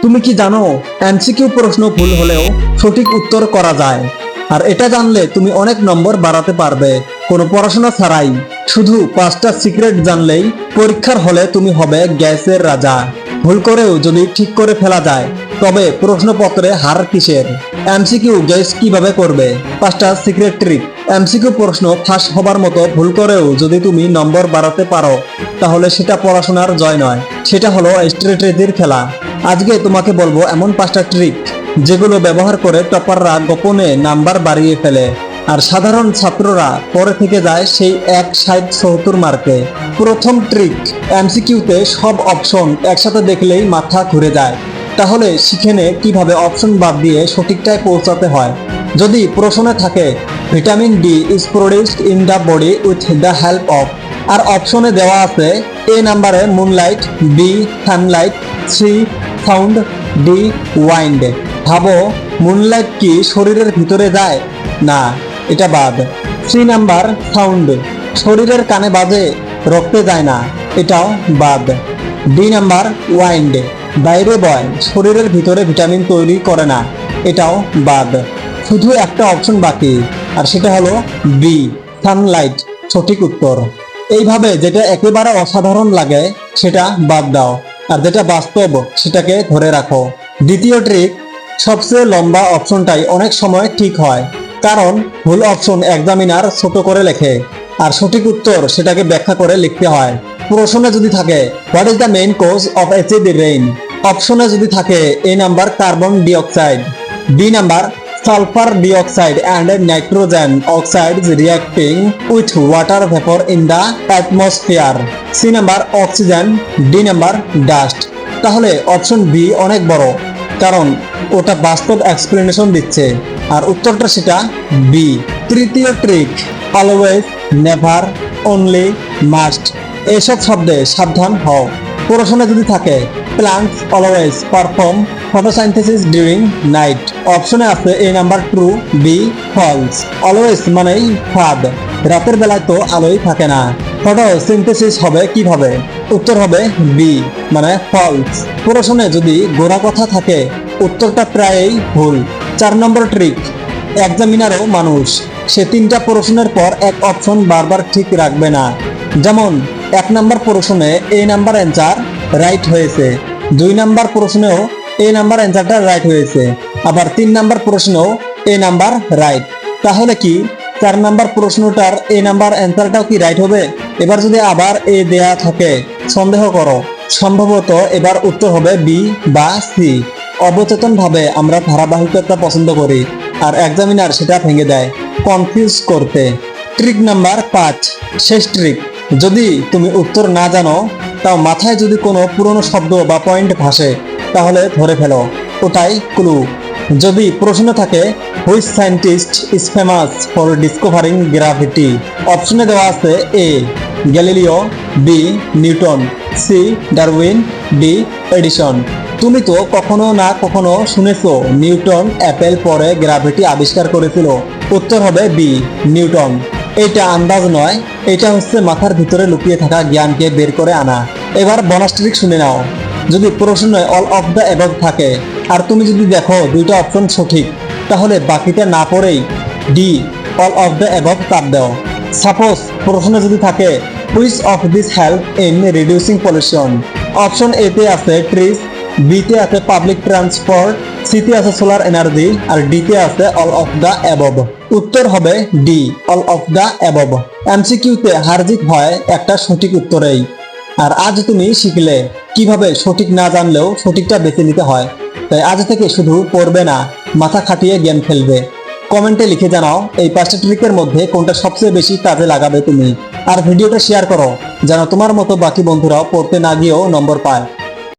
তুমি কি জানো এমসিকিউ প্রশ্ন ভুল হলেও সঠিক উত্তর করা যায়? আর এটা জানলে তুমি অনেক নম্বর বাড়াতে পারবে কোনো পড়াশোনা ছাড়াই। শুধু 5টা সিক্রেট জানলেই পরীক্ষার হলে তুমি হবে গ্যাসের রাজা। ভুল করেও যদি ঠিক করে ফেলা যায় তবে প্রশ্নপত্রে হার কিসের? এমসিকিউ গ্যাস কিভাবে করবে? 5টা সিক্রেট ট্রিক। এমসিকিউ প্রশ্ন ফাঁস হবার মতো ভুল করেও যদি তুমি নম্বর বাড়াতে পারো তাহলে সেটা পড়াশোনার জয় নয়, সেটা হলো স্ট্র্যাটেজির খেলা। আজকে তোমাকে বলবো এমন 5টা ট্রিক যেগুলো ব্যবহার করে টপাররা গোপনে নাম্বার বাড়িয়ে ফেলে আর সাধারণ ছাত্ররা পরে থেকে যায় সেই 1/60-70 মার্কে। প্রথম ট্রিক, এমসিকিউতে সব অপশন একসাথে দেখলেই মাথা ঘুরে যায়। তাহলে শিখে নে কিভাবে অপশন বাদ দিয়ে সঠিকটায় পৌঁছাতে হয়। যদি প্রশ্নে থাকে vitamin D is produced in the body with the help of, আর অপশনে দেওয়া আছে এ নাম্বারে moonlight, B sunlight, C sound, D wind. ভাবো মুনলাইট কি শরীরের ভিতরে যায়? না, এটা বাদ। সি নাম্বার সাউন্ড, শরীরের কানে বাজে, রক্তে যায় না, এটাও বাদ। ডি নাম্বার ওয়াইন্ড, বাইরে বয়, শরীরের ভিতরে ভিটামিন তৈরি করে না, এটাও বাদ। শুধু একটা অপশন বাকি আর সেটা হলো বি সানলাইট, সঠিক উত্তর। এইভাবে যেটা একেবারে অসাধারণ লাগে সেটা বাদ দাও আর যেটা বাস্তব সেটাকে ধরে রাখো। দ্বিতীয় ট্রিক, সবচেয়ে লম্বা অপশনটাই অনেক সময় ঠিক হয়, কারণ ভুল অপশন এক্সামিনার ছোট করে লেখে আর সঠিক উত্তর সেটাকে ব্যাখ্যা করে লিখতে হয়। প্রশ্নে যদি থাকে what is the main cause of acid rain, অপশনে যদি থাকে A number carbon dioxide, B number sulphur dioxide and nitrogen oxides reacting with water vapour in the atmosphere, C number oxygen, D number dust. তাহলে option B অনেক বড়, কারণ ওটা বাস্তব explanation দিচ্ছে আর উত্তরটা সেটা বি। তৃতীয় trick, always, never, only, must, এসব শব্দে সাবধান হও। প্রশ্নে যদি থাকে plants always perform photosynthesis during night, অপশনে আছে A number true, B false. Always মানেই ফাঁদ, রাতের বেলায় তো আলোই থাকে না, ফটোসিনথেসিস হবে কিভাবে? উত্তর হবে বি মানে ফলস। প্রশ্নে যদি গোড়া কথা থাকে উত্তরটা প্রায়ই ভুল। 4 নম্বর ট্রিক, এক্সামিনারও মানুষ, সে 3টা প্রশ্নের পর এক অপশন বারবার ঠিক রাখবে না। যেমন 1 নাম্বার প্রশ্নে এ নাম্বার অ্যান্সার রাইট হয়েছে, 2 নাম্বার প্রশ্নেও এ নাম্বার অ্যান্সারটা রাইট হয়েছে, আবার 3 নাম্বার প্রশ্নেও এ নাম্বার রাইট। তাহলে কি 4 নাম্বার প্রশ্নটার এ নাম্বার অ্যান্সারটাও কি রাইট হবে? এবার যদি আবার এ দেয়া থাকে সন্দেহ করো, সম্ভবত এবার উত্তর হবে বি বা সি। অবচেতন ভাবে আমরা ধারাবাহিকতা পছন্দ করি আর এক্সামিনার সেটা ভেঙে দেয় কনফিউজ করতে। ট্রিক নাম্বার 5, শেষ ট্রিক, যদি তুমি উত্তর না জানো তাও মাথায় যদি কোনো পুরনো শব্দ বা পয়েন্ট ভাসে তাহলে ধরে ফেলো, ওটাই ক্লু। যদি প্রশ্ন থাকে which scientist is famous for discovering gravity, অপশনে দেওয়া আছে A Galileo, B Newton, C Darwin, D Edison. তুমি তো কখনো না কখনো শুনেছো নিউটন অ্যাপেল পরে গ্র্যাভিটি আবিষ্কার করেছিল, উত্তর হবে বি নিউটন। এটা আন্দাজ নয়, এটা হচ্ছে মাথার ভিতরে লুকিয়ে থাকা জ্ঞানকে বের করে আনা। এবার বোনাস ট্রিক শুনে নাও। যদি প্রশ্নে অল অফ দ্য অ্যাবভ থাকে আর তুমি যদি দেখো 2টা অপশন সঠিক তাহলে বাকিটা না পড়েই D all of the above চাপ দাও। সাপোজ প্রশ্নে যদি থাকে which of this help in reducing pollution, option A তে আছে ট্রিজ, বি তে আছে পাবলিক ট্রান্সপোর্ট, সি তে আছে সোলার এনার্জি আর ডি তে আছে অল অফ দ্য অ্যাবভ। উত্তর হবে D all of the above. এমসিকিউতে হার জিত হয় একটা সঠিক উত্তরেই। আর আজ তুমি শিখলে কিভাবে সঠিক না জানলেও সঠিকটা বেছে নিতে হয়। তাই আজ থেকে শুধু পড়বে না, মাথা খাটিয়ে গেম খেলবে। কমেন্টে লিখে জানাও এই 5টা ট্রিকের মধ্যে কোনটা সবচেয়ে বেশি কাজে লাগাবে তুমি। আর ভিডিওটা শেয়ার করো যেন তোমার মতো বাকি বন্ধুরাও পড়তে না গিয়েও নম্বর পায়।